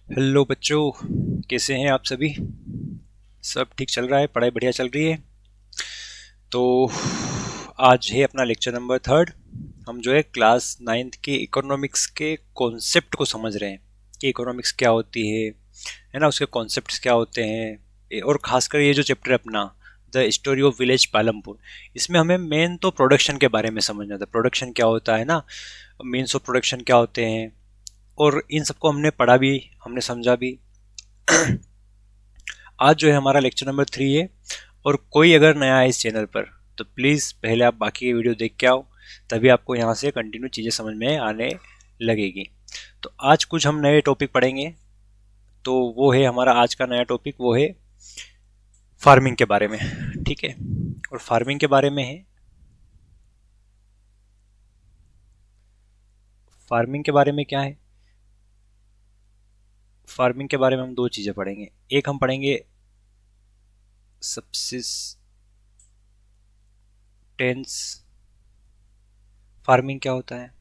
Hello बच्चों, कैसे हैं आप सभी। सब ठीक चल रहा है, पढ़ाई बढ़िया चल रही है। तो आज है अपना लेक्चर नंबर थर्ड। हम जो है क्लास नाइन्थ के इकोनॉमिक्स के कॉन्सेप्ट को समझ रहे हैं कि इकोनॉमिक्स क्या होती है ना, उसके कॉन्सेप्ट्स क्या होते हैं। और खासकर ये जो चैप्टर है अपना the story of village Palampur, इसमें हमें मेन तो प्रोडक्शन के बारे में समझना था। प्रोडक्शन क्या होता है ना, मीन्स ऑफ प्रोडक्शन क्या होते हैं, और इन सबको हमने पढ़ा भी, हमने समझा भी। आज जो है हमारा लेक्चर नंबर थ्री है। और कोई अगर नया है इस चैनल पर तो प्लीज़ पहले आप बाकी के वीडियो देख के आओ, तभी आपको यहाँ से कंटिन्यू चीज़ें समझ में आने लगेगी। तो आज कुछ हम नए टॉपिक पढ़ेंगे। तो वो है हमारा आज का नया टॉपिक, वो है फार्मिंग के बारे में। ठीक है, और फार्मिंग के बारे में है, फार्मिंग के बारे में क्या है, फार्मिंग के बारे में हम दो चीज़ें पढ़ेंगे। एक हम पढ़ेंगे सबसिस्टेंस फार्मिंग क्या होता है,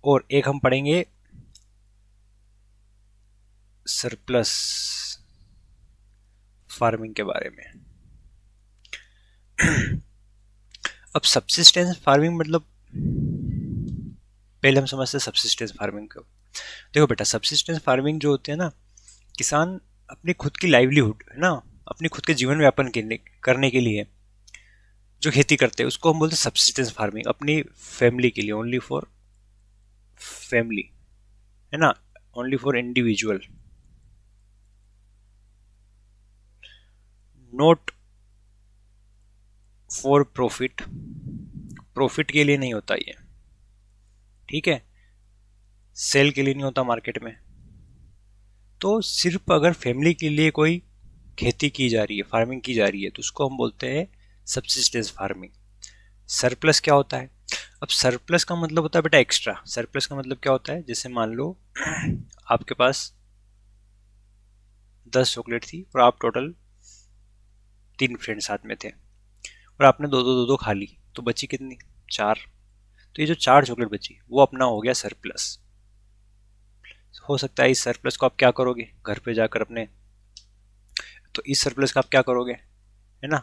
और एक हम पढ़ेंगे सरप्लस फार्मिंग के बारे में। अब सब्सिस्टेंस फार्मिंग मतलब, पहले हम समझते हैं सब्सिस्टेंस फार्मिंग को। देखो बेटा, सब्सिस्टेंस फार्मिंग जो होते हैं ना, किसान अपनी खुद की लाइवलीहुड है ना, अपनी खुद के जीवन यापन करने के लिए जो खेती करते हैं उसको हम बोलते हैं सब्सिस्टेंस फार्मिंग। अपनी फैमिली के लिए, ओनली फॉर फैमिली, है ना, only for individual, not for profit. Profit के लिए नहीं होता ये, ठीक है, सेल के लिए नहीं होता मार्केट में। तो सिर्फ अगर फैमिली के लिए कोई खेती की जा रही है, फार्मिंग की जा रही है, तो उसको हम बोलते हैं सब्सिस्टेंस फार्मिंग। सरप्लस क्या होता है? अब सरप्लस का मतलब होता है बेटा एक्स्ट्रा। सरप्लस का मतलब क्या होता है, जैसे मान लो आपके पास 10 चॉकलेट थी और आप टोटल 3 फ्रेंड साथ में थे, और आपने दो दो खा ली, तो बची कितनी? 4। तो ये जो 4 चॉकलेट बची वो अपना हो गया सरप्लस। हो सकता है इस सरप्लस को आप क्या करोगे, घर पे जाकर अपने, तो इस सरप्लस का आप क्या करोगे, है ना,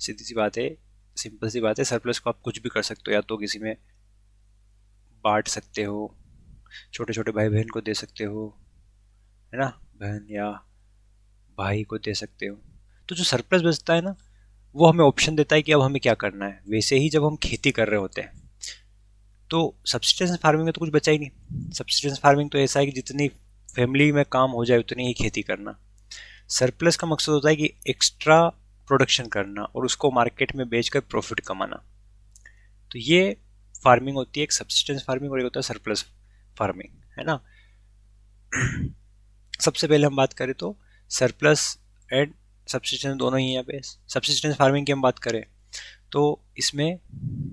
सीधी सी बात है, सिंपल सी बात है। सरप्लस को आप कुछ भी कर सकते हो, या तो किसी में बांट सकते हो, छोटे छोटे भाई बहन को दे सकते हो, है ना, बहन या भाई को दे सकते हो। तो जो सरप्लस बचता है ना, वो हमें ऑप्शन देता है कि अब हमें क्या करना है। वैसे ही जब हम खेती कर रहे होते हैं तो सब्सिस्टेंस फार्मिंग में तो कुछ बचा ही नहीं। सब्सिस्टेंस फार्मिंग तो ऐसा है कि जितनी फैमिली में काम हो जाए उतनी ही खेती करना। सरप्लस का मकसद होता है कि एक्स्ट्रा प्रोडक्शन करना और उसको मार्केट में बेचकर प्रॉफिट कमाना। तो ये फार्मिंग होती है, एक सब्सिस्टेंस फार्मिंग और एक होता है सरप्लस फार्मिंग, है ना। सबसे पहले हम बात करें तो सरप्लस एंड सब्सिस्टेंस दोनों ही हैं यहाँ पे। सब्सिस्टेंस फार्मिंग की हम बात करें तो इसमें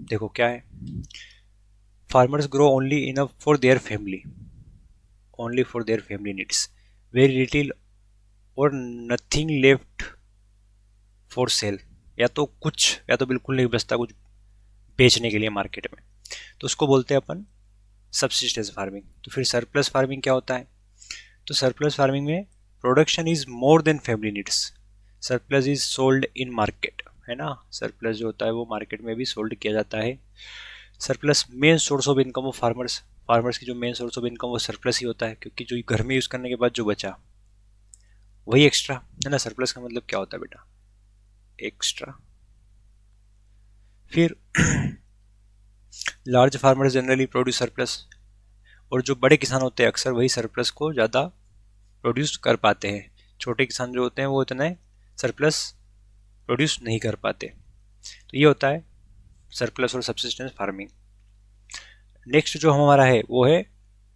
देखो क्या है, farmers grow only enough for their family, only for their family needs, very little और नथिंग लेफ्ट फॉर सेल। या तो कुछ, या तो बिल्कुल नहीं बचता कुछ बेचने के लिए मार्केट में, तो उसको बोलते हैं अपन सब्सिस्टेंस फार्मिंग। तो फिर सरप्लस फार्मिंग क्या होता है? तो सरप्लस फार्मिंग में production is more than family needs, surplus is sold in market, है ना। सरप्लस जो होता है वो मार्केट में भी सोल्ड किया जाता है। Surplus main source of income of farmers, farmers की जो मेन सोर्स ऑफ इनकम वो सरप्लस ही होता है, क्योंकि जो घर में यूज़ करने के बाद जो बचा वही एक्स्ट्रा, है ना। सरप्लस का मतलब क्या होता है बेटा? एक्स्ट्रा। फिर large farmers generally produce surplus, और जो बड़े किसान होते हैं अक्सर वही सरप्लस को ज़्यादा प्रोड्यूस कर पाते हैं। छोटे किसान जो होते हैं वो इतने सरप्लस प्रोड्यूस नहीं कर पाते। तो ये होता है सरप्लस और सब्सिस्टेंस फार्मिंग। नेक्स्ट जो हमारा है वो है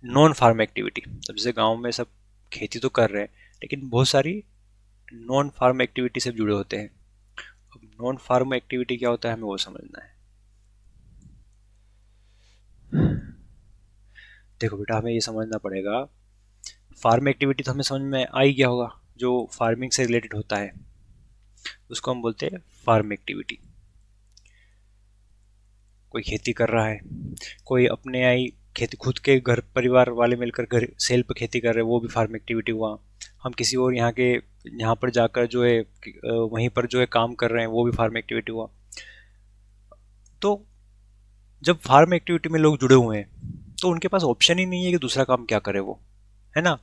नॉन फार्म एक्टिविटी। अब जैसे गांव में सब खेती तो कर रहे हैं, लेकिन बहुत सारी नॉन फार्म एक्टिविटी से जुड़े होते हैं। अब नॉन फार्म एक्टिविटी क्या होता है हमें वो समझना है। देखो बेटा, हमें ये समझना पड़ेगा, फार्म एक्टिविटी तो हमें समझ में आ ही गया होगा, जो फार्मिंग से रिलेटेड होता है उसको हम बोलते हैं फार्म एक्टिविटी। कोई खेती कर रहा है, कोई अपने आई खेती खुद के घर परिवार वाले मिलकर घर सेल पे खेती कर रहे हैं, वो भी फार्म एक्टिविटी हुआ। हम किसी और यहाँ पर जाकर जो है वहीं पर जो है काम कर रहे हैं, वो भी फार्म एक्टिविटी हुआ। तो जब फार्म एक्टिविटी में लोग जुड़े हुए हैं तो उनके पास ऑप्शन ही नहीं है कि दूसरा काम क्या करे वो, है ना।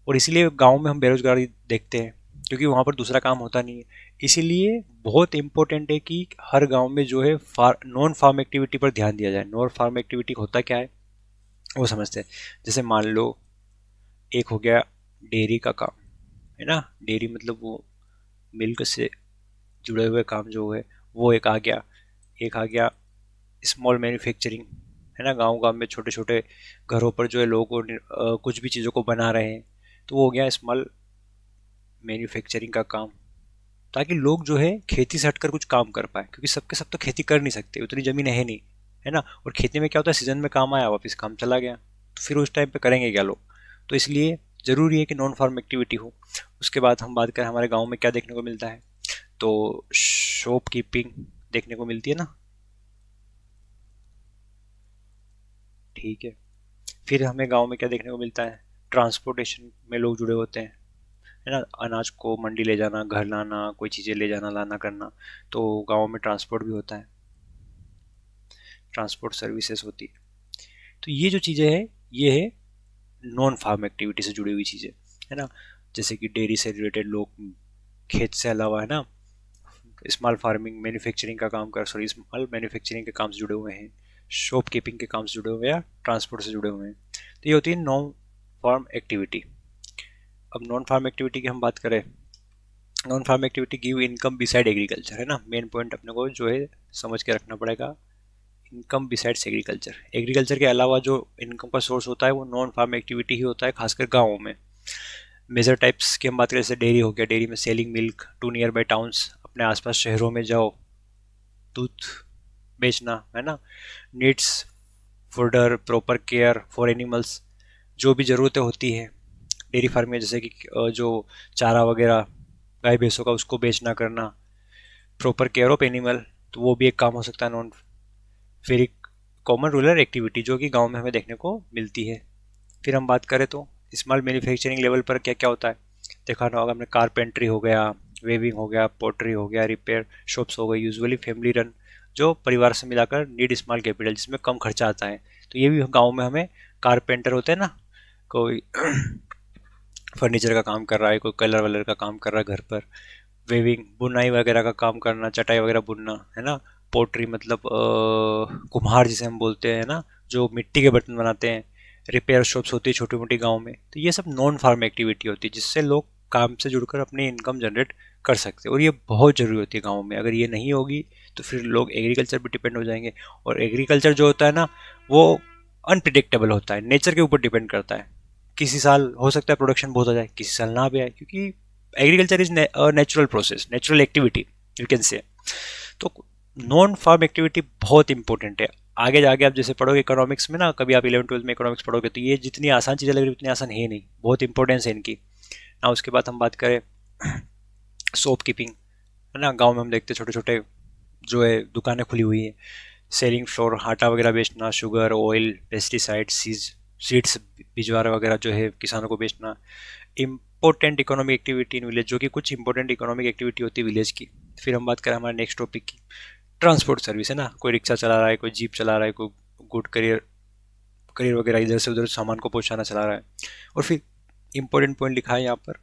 और इसीलिए गांव में हम बेरोजगारी देखते हैं, क्योंकि वहाँ पर दूसरा काम होता नहीं है। इसीलिए बहुत इंपॉर्टेंट है कि हर गांव में जो है नॉन फार्म एक्टिविटी पर ध्यान दिया जाए। नॉन फार्म एक्टिविटी होता क्या है वो समझते हैं। जैसे मान लो एक हो गया डेयरी का काम, है ना। डेयरी मतलब वो मिल्क से जुड़े हुए काम जो है वो एक आ गया। एक आ गया स्मॉल मैन्युफैक्चरिंग, है ना। गांव गांव में छोटे छोटे घरों पर जो है लोग कुछ भी चीज़ों को बना रहे हैं, तो वो हो गया स्मॉल मैन्युफैक्चरिंग का काम। ताकि लोग जो है खेती से हटकर कुछ काम कर पाए, क्योंकि सबके सब तो खेती कर नहीं सकते, उतनी ज़मीन है नहीं, है ना। और खेती में क्या होता है, सीजन में काम आया वापस काम चला गया, तो फिर उस टाइम पे करेंगे क्या लोग। तो इसलिए ज़रूरी है कि नॉन फार्म एक्टिविटी हो। उसके बाद हम बात करें हमारे गाँव में क्या देखने को मिलता है, तो शॉप कीपिंग देखने को मिलती है ना, ठीक है। फिर हमें गांव में क्या देखने को मिलता है, ट्रांसपोर्टेशन में लोग जुड़े होते हैं, है ना। अनाज को मंडी ले जाना, घर लाना, कोई चीज़ें ले जाना लाना करना, तो गांव में ट्रांसपोर्ट भी होता है, ट्रांसपोर्ट सर्विसेज होती है। तो ये जो चीज़ें हैं ये है नॉन फार्म एक्टिविटी से जुड़ी हुई चीज़ें, है ना। जैसे कि डेयरी से रिलेटेड लोग खेत से अलावा, है ना, स्मॉल फार्मिंग मैन्युफैक्चरिंग का काम कर सॉरी स्मॉल मैन्युफैक्चरिंग के काम से जुड़े हुए हैं, शॉप कीपिंग के काम से जुड़े हुए हैं, या ट्रांसपोर्ट से जुड़े हुए हैं। तो ये होती है नॉन फार्म एक्टिविटी। अब नॉन फार्म एक्टिविटी की हम बात करें, non farm activity give income beside agriculture, है ना। मेन पॉइंट अपने को जो है समझ के रखना पड़ेगा, इनकम बिसाइड्स एग्रीकल्चर। एग्रीकल्चर के अलावा जो इनकम का सोर्स होता है वो नॉन फार्म एक्टिविटी ही होता है, खासकर गाँवों में। मेजर टाइप्स की हम बात करें, जैसे डेयरी हो गया, डेयरी में selling milk to nearby towns, अपने आसपास शहरों में जाओ दूध बेचना, है ना। Needs fodder proper care for animals, जो भी ज़रूरतें होती हैं डेयरी फार्म में, जैसे कि जो चारा वगैरह गाय भैंसों का उसको बेचना करना, प्रॉपर केयर ऑफ एनिमल, तो वो भी एक काम हो सकता है नॉन। फिर एक कॉमन रूरल एक्टिविटी जो कि गांव में हमें देखने को मिलती है। फिर हम बात करें तो स्मॉल मैन्युफैक्चरिंग लेवल पर क्या क्या होता है, देखा ना होगा हमने, कारपेंट्री हो गया, वेविंग हो गया, पोट्री हो गया, रिपेयर शॉप्स हो गई, यूजुअली फैमिली रन, जो परिवार से मिलाकर नीड स्मॉल कैपिटल, जिसमें कम खर्चा आता है। तो ये भी गाँव में हमें, कारपेंटर होते हैं ना, कोई फर्नीचर का काम कर रहा है, कोई कलर वलर का काम कर रहा है घर पर, वेविंग बुनाई वगैरह का काम करना, चटाई वगैरह बुनना, है ना। पोट्री मतलब कुम्हार जिसे हम बोलते हैं ना, जो मिट्टी के बर्तन बनाते हैं। रिपेयर शॉप्स होती है छोटी मोटी गांव में। तो ये सब नॉन फार्म एक्टिविटी होती है, जिससे लोग काम से जुड़कर अपनी इनकम जनरेट कर सकते हैं, और ये बहुत ज़रूरी होती है गाँव में। अगर ये नहीं होगी तो फिर लोग एग्रीकल्चर पर डिपेंड हो जाएंगे, और एग्रीकल्चर जो होता है ना वो अनप्रिडिक्टेबल होता है, नेचर के ऊपर डिपेंड करता है। किसी साल हो सकता है प्रोडक्शन बहुत हो जाए, किसी साल ना भी आए, क्योंकि agriculture is natural process, natural activity you can say. तो नॉन फार्म एक्टिविटी बहुत इंपॉर्टेंट है। आगे जाके आप जैसे पढ़ोगे इकोनॉमिक्स में ना, कभी आप 11वीं 12वीं में इकोनॉमिक्स पढ़ोगे, तो ये जितनी आसान चीज़ें लग रही उतनी आसान है नहीं, बहुत इंपॉर्टेंस है इनकी ना। उसके बाद हम बात करें शॉप कीपिंग, है ना। गाँव में हम देखते छोटे छोटे जो है दुकानें खुली हुई हैं, सेलिंग फ्लोर, आटा वगैरह बेचना, शुगर ऑयल पेस्टिसाइड सीड्स भिजवारा वगैरह जो है किसानों को बेचना। Important economic activity in village, जो कि कुछ इंपॉर्टेंट इकोनॉमिक एक्टिविटी होती है विलेज की। फिर हम बात करें हमारे नेक्स्ट टॉपिक की, ट्रांसपोर्ट सर्विस, है ना। कोई रिक्शा चला रहा है, कोई जीप चला रहा है, कोई गुड करियर करियर वगैरह इधर से उधर सामान को पहुंचाना चला रहा है। और फिर इंपॉर्टेंट पॉइंट लिखा है यहाँ पर,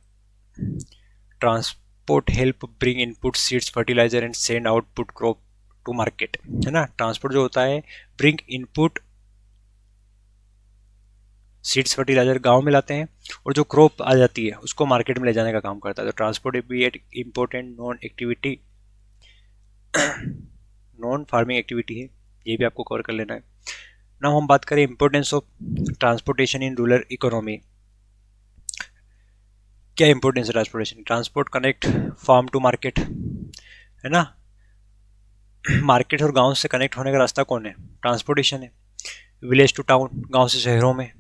transport help bring input seeds fertilizer and send output crop to market, है ना। ट्रांसपोर्ट जो होता है, ब्रिंग इनपुट सीड्स फर्टिलाइजर गांव में लाते हैं, और जो क्रॉप आ जाती है उसको मार्केट में ले जाने का काम करता है। तो ट्रांसपोर्ट भी एक important non activity, non farming activity है, ये भी आपको कवर कर लेना है। ना हम बात करें importance of transportation in rural economy. क्या इंपॉर्टेंस है transportation, transport connect farm to market, है ना। मार्केट और गांव से कनेक्ट होने का रास्ता कौन है, ट्रांसपोर्टेशन है। विलेज टू टाउन, गांव से शहरों में।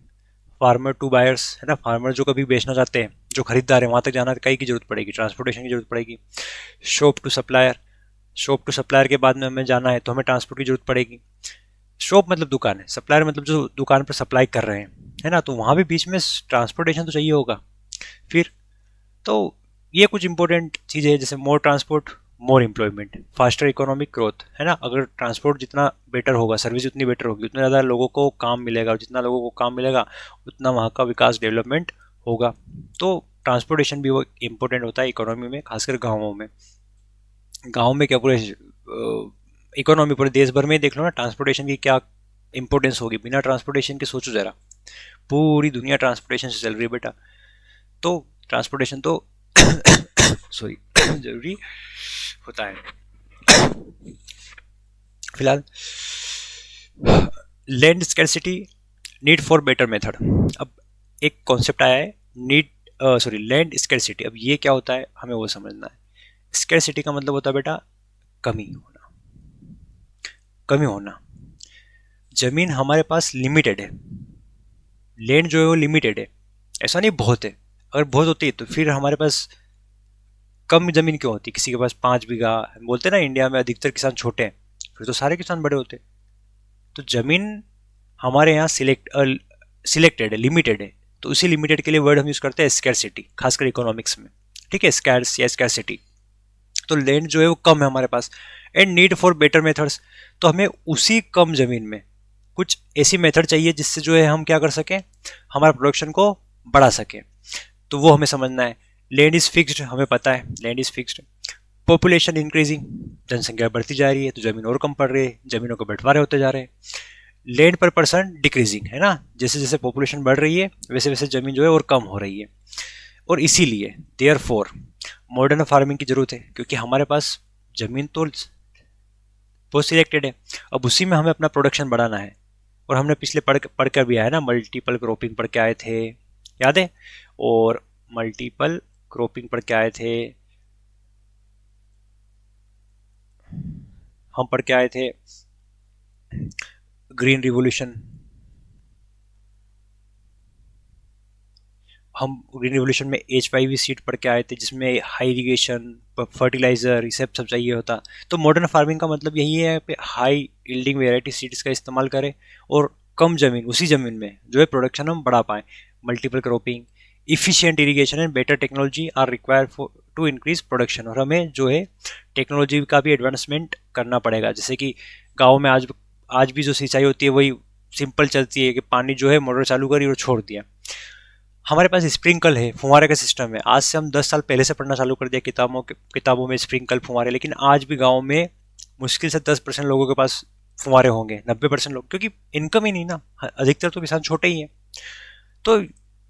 फार्मर टू बायर्स, है ना, फार्मर जो कभी बेचना चाहते हैं, जो खरीदार है, वहाँ तक जाना कहीं की जरूरत पड़ेगी, ट्रांसपोर्टेशन की जरूरत पड़ेगी। Shop to supplier, shop to supplier के बाद में हमें जाना है तो हमें ट्रांसपोर्ट की जरूरत पड़ेगी। शॉप मतलब दुकान है, सप्लायर मतलब जो दुकान पर सप्लाई कर रहे हैं, है ना, तो वहाँ भी बीच में ट्रांसपोर्टेशन तो चाहिए होगा। फिर तो ये कुछ इंपॉर्टेंट चीज़ें हैं, जैसे more transport more employment, faster economic growth, है ना, अगर ट्रांसपोर्ट जितना बेटर होगा, सर्विस उतनी बेटर होगी, उतना ज़्यादा लोगों को काम मिलेगा, और जितना लोगों को काम मिलेगा उतना वहाँ का विकास डेवलपमेंट होगा। तो ट्रांसपोर्टेशन भी वो इम्पोर्टेंट होता है इकोनॉमी में, खासकर गाँवों में। गाँव में क्या, पूरे इकोनॉमी पूरे देश भर में ही देख लो ना, ट्रांसपोर्टेशन की क्या इंपॉर्टेंस होगी। बिना ट्रांसपोर्टेशन के सोचो ज़रा, पूरी दुनिया ट्रांसपोर्टेशन से चल रही है बेटा। तो ट्रांसपोर्टेशन तो सॉरी जरूरी होता है। फिलहाल land scarcity, need for better method. अब एक कॉन्सेप्ट आया है, नीड सॉरी लैंड स्कैरसिटी। अब ये क्या होता है हमें वो समझना है। स्कैरसिटी का मतलब होता है बेटा कमी होना, कमी होना। जमीन हमारे पास लिमिटेड है, लैंड जो है वो लिमिटेड है, ऐसा नहीं बहुत है। अगर बहुत होती है तो फिर हमारे पास कम जमीन क्यों होती, किसी के पास 5 बीघा, बोलते हैं ना इंडिया में अधिकतर किसान छोटे हैं, फिर तो सारे किसान बड़े होते। तो जमीन हमारे यहाँ सिलेक्टेड है, लिमिटेड है, तो उसी लिमिटेड के लिए वर्ड हम यूज करते हैं स्कैरसिटी, खासकर इकोनॉमिक्स में। ठीक है, स्कैर्स या स्कैरसिटी। तो लैंड जो है वो कम है हमारे पास, and need for better methods. तो हमें उसी कम जमीन में कुछ ऐसी मेथड चाहिए जिससे जो है हम क्या कर सकें, हमारा प्रोडक्शन को बढ़ा सकें। तो वो हमें समझना है। लैंड इज फिक्स्ड, हमें पता है land is fixed. Population increasing, जनसंख्या बढ़ती जा रही है तो जमीन और कम पड़ रही है, जमीनों के बंटवारे होते जा रहे हैं। लैंड पर पर्सन डिक्रीजिंग, है ना, जैसे जैसे पॉपुलेशन बढ़ रही है वैसे वैसे जमीन जो है और कम हो रही है। और इसीलिए देयर फोर मॉडर्न फार्मिंग की जरूरत है, क्योंकि हमारे पास जमीन तो बहुत सिलेक्टेड है, अब उसी में हमें अपना प्रोडक्शन बढ़ाना है। और हमने पिछले पढ़ कर भी आया ना, मल्टीपल क्रॉपिंग पढ़ के आए थे, याद है। और मल्टीपल क्रॉपिंग पढ़ के आए थे, हम पढ़ के आए थे ग्रीन रिवोल्यूशन। हम ग्रीन रिवोल्यूशन में HYV सीड पढ़ के आए थे, जिसमें हाई इरीगेशन, फर्टिलाइजर, ये सब चाहिए होता। तो मॉडर्न फार्मिंग का मतलब यही है कि हाई यील्डिंग वेराइटी सीड्स का इस्तेमाल करें और कम जमीन, उसी जमीन में जो है प्रोडक्शन हम बढ़ा पाएँ। Multiple cropping, efficient irrigation and better technology are required for to increase production. और हमें जो है टेक्नोलॉजी का भी एडवांसमेंट करना पड़ेगा। जैसे कि गाँव में आज भी जो सिंचाई होती है वही सिंपल चलती है कि पानी जो है मोटर चालू करी और छोड़ दिया। हमारे पास स्प्रिंकल है, फुहारे का सिस्टम है। आज से हम 10 साल पहले से पढ़ना चालू कर दिया किताबों में स्प्रिंकल फुहारे, लेकिन आज भी गाँव में मुश्किल से 10% लोगों के पास फुहारे होंगे, 90% लोग, क्योंकि इनकम ही नहीं ना, अधिकतर तो किसान छोटे ही हैं। तो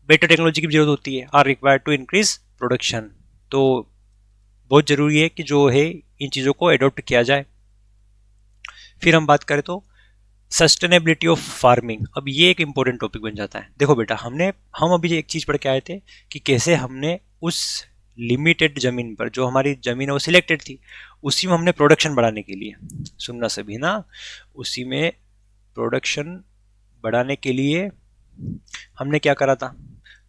बेटर टेक्नोलॉजी की जरूरत होती है, are required to increase production. तो बहुत ज़रूरी है कि जो है इन चीज़ों को एडॉप्ट किया जाए। फिर हम बात करें तो सस्टेनेबिलिटी ऑफ फार्मिंग। अब ये एक इंपॉर्टेंट टॉपिक बन जाता है। देखो बेटा, हम अभी एक चीज़ पढ़ के आए थे कि कैसे हमने उस लिमिटेड ज़मीन पर, जो हमारी ज़मीन है वो सिलेक्टेड थी, उसी में हमने प्रोडक्शन बढ़ाने के लिए, सुनना सभी ना, उसी में प्रोडक्शन बढ़ाने के लिए हमने क्या करा था।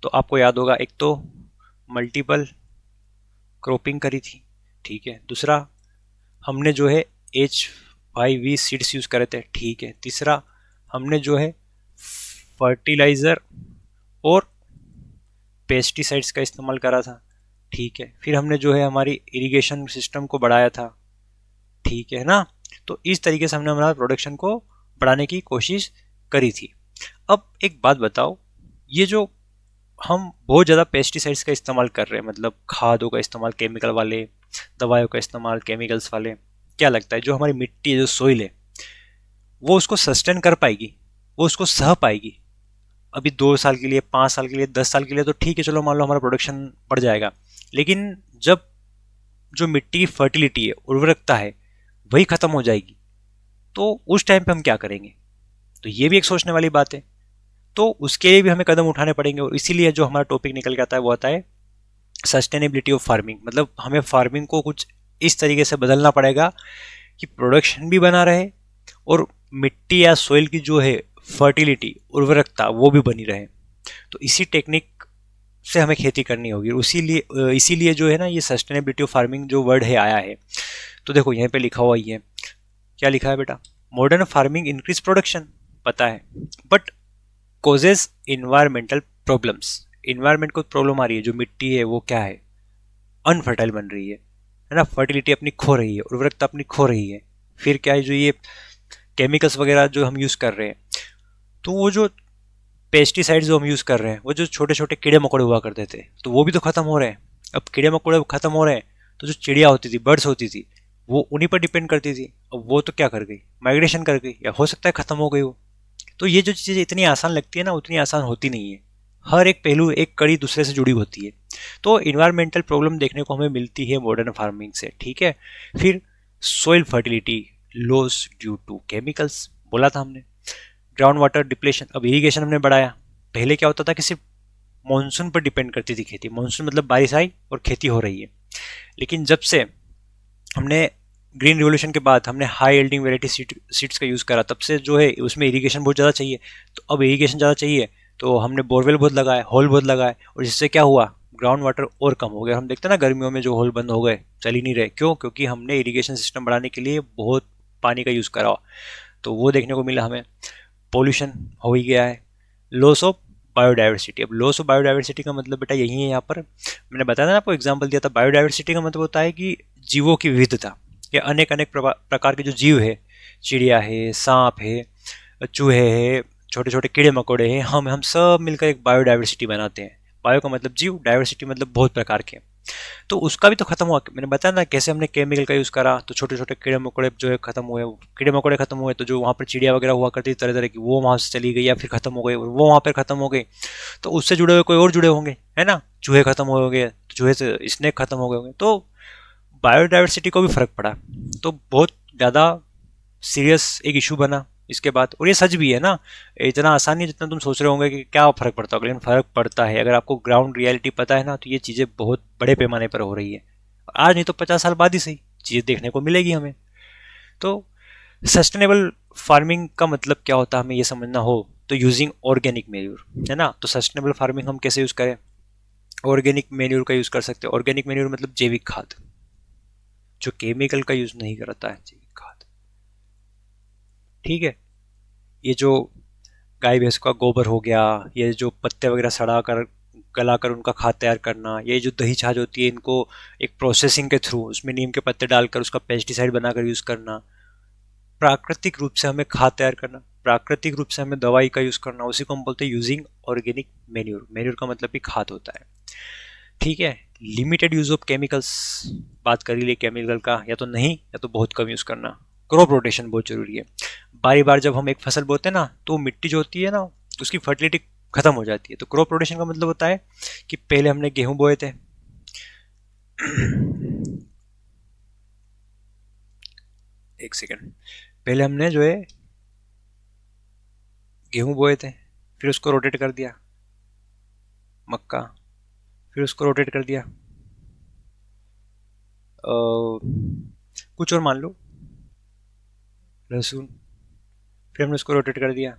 तो आपको याद होगा, एक तो मल्टीपल क्रॉपिंग करी थी, ठीक है। दूसरा हमने जो है HYV सीड्स यूज़ करे थे, ठीक है। तीसरा हमने जो है फर्टिलाइज़र और पेस्टिसाइड्स का इस्तेमाल करा था, ठीक है। फिर हमने जो है हमारी इरिगेशन सिस्टम को बढ़ाया था, ठीक है ना। तो इस तरीके से हमने हमारा प्रोडक्शन को बढ़ाने की कोशिश करी थी। अब एक बात बताओ, ये जो हम बहुत ज़्यादा पेस्टिसाइड्स का इस्तेमाल कर रहे हैं, मतलब खादों का इस्तेमाल, केमिकल वाले दवाइयों का इस्तेमाल, केमिकल्स वाले, क्या लगता है जो हमारी मिट्टी है, जो सोइल है, वो उसको सस्टेन कर पाएगी, वो उसको सह पाएगी? अभी 2 साल के लिए, 5 साल के लिए, 10 साल के लिए तो ठीक है, चलो मान लो हमारा प्रोडक्शन बढ़ जाएगा। लेकिन जब जो मिट्टी की फर्टिलिटी है, उर्वरकता है, वही खत्म हो जाएगी, तो उस टाइम पे हम क्या करेंगे? तो ये भी एक सोचने वाली बात है। तो उसके लिए भी हमें कदम उठाने पड़ेंगे, और इसीलिए जो हमारा टॉपिक निकल के आता है वो आता है सस्टेनेबिलिटी ऑफ फार्मिंग। मतलब हमें फार्मिंग को कुछ इस तरीके से बदलना पड़ेगा कि प्रोडक्शन भी बना रहे और मिट्टी या सोइल की जो है फर्टिलिटी, उर्वरकता, वो भी बनी रहे। तो इसी टेक्निक से हमें खेती करनी होगी। इसीलिए जो है ना, ये सस्टेनेबिलिटी ऑफ फार्मिंग जो वर्ड है आया है। तो देखो यहाँ पे लिखा हुआ ही है, क्या लिखा है बेटा, मॉडर्न फार्मिंग इंक्रीज प्रोडक्शन, पता है, but causes environmental problems. Environment को प्रॉब्लम आ रही है, जो मिट्टी है वो क्या है, अनफर्टाइल बन रही है ना, फर्टिलिटी अपनी खो रही है, उर्वरकता अपनी खो रही है। फिर क्या है, जो ये केमिकल्स वगैरह जो हम यूज़ कर रहे हैं, तो वो जो पेस्टिसाइड्स जो हम यूज़ कर रहे हैं, वो जो छोटे छोटे कीड़े मकोड़े हुआ करते थे, तो वो भी तो ख़त्म हो रहे हैं। अब कीड़े मकोड़े ख़त्म हो रहे हैं, तो जो चिड़िया होती थी, बर्ड्स होती थी, वो उन्हीं पर डिपेंड करती थी। अब वो तो क्या कर गई, माइग्रेशन कर गई, या हो सकता है ख़त्म हो गई हो। तो ये जो चीज़ें इतनी आसान लगती है ना, उतनी आसान होती नहीं है। हर एक पहलू, एक कड़ी दूसरे से जुड़ी होती है। तो इन्वायरमेंटल प्रॉब्लम देखने को हमें मिलती है मॉडर्न फार्मिंग से, ठीक है। फिर soil fertility loss due to chemicals, बोला था हमने। ग्राउंड वाटर डिप्लेशन, अब इरीगेशन हमने बढ़ाया। पहले क्या होता था कि सिर्फ मानसून पर डिपेंड करती थी खेती, मानसून मतलब बारिश आई और खेती हो रही है। लेकिन जब से हमने ग्रीन रिवोल्यूशन के बाद हमने हाई एल्डिंग वेराइटी सीड्स का यूज़ करा, तब से जो है उसमें इरीगेशन बहुत ज़्यादा चाहिए। तो अब इरीगेशन ज़्यादा चाहिए, तो हमने बोरवेल बहुत लगाए, होल बहुत लगाए, और जिससे क्या हुआ, ग्राउंड वाटर और कम हो गया। हम देखते हैं ना गर्मियों में जो होल बंद हो गए, चल ही नहीं रहे, क्यों? क्योंकि हमने इरीगेशन सिस्टम बढ़ाने के लिए बहुत पानी का यूज़ करा। तो वो देखने को मिला हमें। पोल्यूशन हो ही गया है। लॉस ऑफ बायोडाइवर्सिटी, अब लॉस ऑफ बायोडाइवर्सिटी का मतलब बेटा यही है। यहाँ पर मैंने बताया था ना, आपको एग्जांपल दिया था। बायोडाइवर्सिटी का मतलब होता है कि जीवों की विविधता, या अनेक अनेक प्रकार के जो जीव है, चिड़िया है, सांप है, चूहे है, छोटे छोटे कीड़े मकोड़े हैं, हम सब मिलकर एक बायोडाइवर्सिटी बनाते हैं। बायो का मतलब जीव, डाइवर्सिटी मतलब बहुत प्रकार के। तो उसका भी तो खत्म हुआ। मैंने बताया ना कैसे हमने केमिकल का यूज़ करा, तो छोटे छोटे कीड़े मकोड़े जो है खत्म हुए। कीड़े मकोड़े खत्म हुए, तो जो वहाँ पर चिड़िया वगैरह हुआ करती थी तरह तरह की, वो वहाँ से चली गई या फिर खत्म हो गई, और वो वहाँ पर खत्म हो गई। तो उससे जुड़े हुए कोई और जुड़े होंगे, है ना। चूहे खत्म हो गए, तो चूहे से स्नेक खत्म हो गए होंगे, तो बायोडाइवर्सिटी को भी फर्क पड़ा। तो बहुत ज़्यादा सीरियस एक इशू बना इसके बाद। और ये सच भी है ना, इतना आसान नहीं जितना तुम सोच रहे होंगे कि क्या फ़र्क पड़ता होगा, लेकिन फ़र्क पड़ता है। अगर आपको ग्राउंड रियलिटी पता है ना, तो ये चीज़ें बहुत बड़े पैमाने पर हो रही है। आज नहीं तो 50 साल बाद ही सही चीज़ देखने को मिलेगी हमें। तो सस्टेनेबल फार्मिंग का मतलब क्या होता है, हमें ये समझना हो तो यूजिंग ऑर्गेनिक मेन्यूर, है ना। तो सस्टेनेबल फार्मिंग हम कैसे यूज़ करें, ऑर्गेनिक मेन्यूर का यूज़ कर सकते हैं। ऑर्गेनिक मेन्यूर मतलब जैविक खाद, जो केमिकल का यूज़ नहीं करता है, जैविक खाद, ठीक है। ये जो गाय भैंस का गोबर हो गया, ये जो पत्ते वगैरह सड़ा कर गला कर उनका खाद तैयार करना, ये जो दही छाछ होती है, इनको एक प्रोसेसिंग के थ्रू उसमें नीम के पत्ते डालकर उसका पेस्टिसाइड बनाकर यूज़ करना, प्राकृतिक रूप से हमें खाद तैयार करना, प्राकृतिक रूप से हमें दवाई का यूज़ करना, उसी को हम बोलते हैं यूजिंग ऑर्गेनिक मेन्यूर। मेन्यूर का मतलब भी खाद होता है, ठीक है। लिमिटेड यूज ऑफ केमिकल्स, बात कर ही लिए केमिकल का, या तो नहीं या तो बहुत कम यूज़ करना। क्रॉप रोटेशन बहुत जरूरी है। बारी बार जब हम एक फसल बोते हैं ना, तो मिट्टी जो होती है ना, उसकी फर्टिलिटी खत्म हो जाती है। तो क्रॉप रोटेशन का मतलब होता है कि पहले हमने गेहूं बोए थे, एक सेकेंड, पहले हमने जो है गेहूं बोए थे, फिर उसको रोटेट कर दिया, मक्का, फिर उसको रोटेट कर दिया कुछ और मान लो लहसुन, फिर हमने उसको रोटेट कर दिया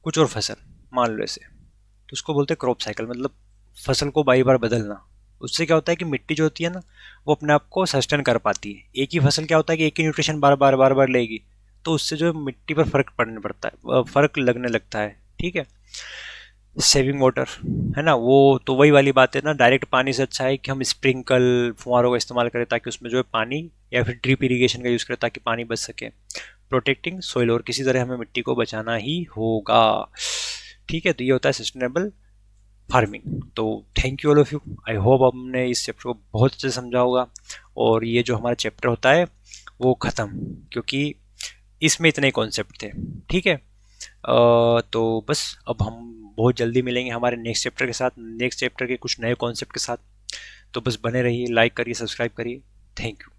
कुछ और फसल, मान लो ऐसे। तो उसको बोलते हैं क्रॉप साइकिल, मतलब फसल को बारी बार बदलना। उससे क्या होता है कि मिट्टी जो होती है ना, वो अपने आप को सस्टेन कर पाती है। एक ही फसल क्या होता है कि एक ही न्यूट्रिशन बार बार लेगी, तो उससे जो है मिट्टी पर फर्क पड़ने पड़ता है, फर्क लगने लगता है, ठीक है। सेविंग वाटर, है ना, वो तो वही वाली बात है ना, डायरेक्ट पानी से अच्छा है कि हम स्प्रिंकल फुहारों का इस्तेमाल करें, ताकि उसमें जो है पानी, या फिर ड्रिप इरीगेशन का यूज़ करें ताकि पानी बच सके। प्रोटेक्टिंग सोइल, और किसी तरह हमें मिट्टी को बचाना ही होगा, ठीक है। तो ये होता है सस्टेनेबल फार्मिंग। तो thank you all of you, I hope हमने इस चैप्टर को बहुत अच्छे से समझा होगा, और ये जो हमारा चैप्टर होता है वो ख़त्म, क्योंकि इसमें इतने कॉन्सेप्ट थे, ठीक है। तो बस अब हम बहुत जल्दी मिलेंगे हमारे नेक्स्ट चैप्टर के साथ, नेक्स्ट चैप्टर के कुछ नए कॉन्सेप्ट के साथ। तो बस बने रहिए, लाइक करिए, सब्सक्राइब करिए। Thank you.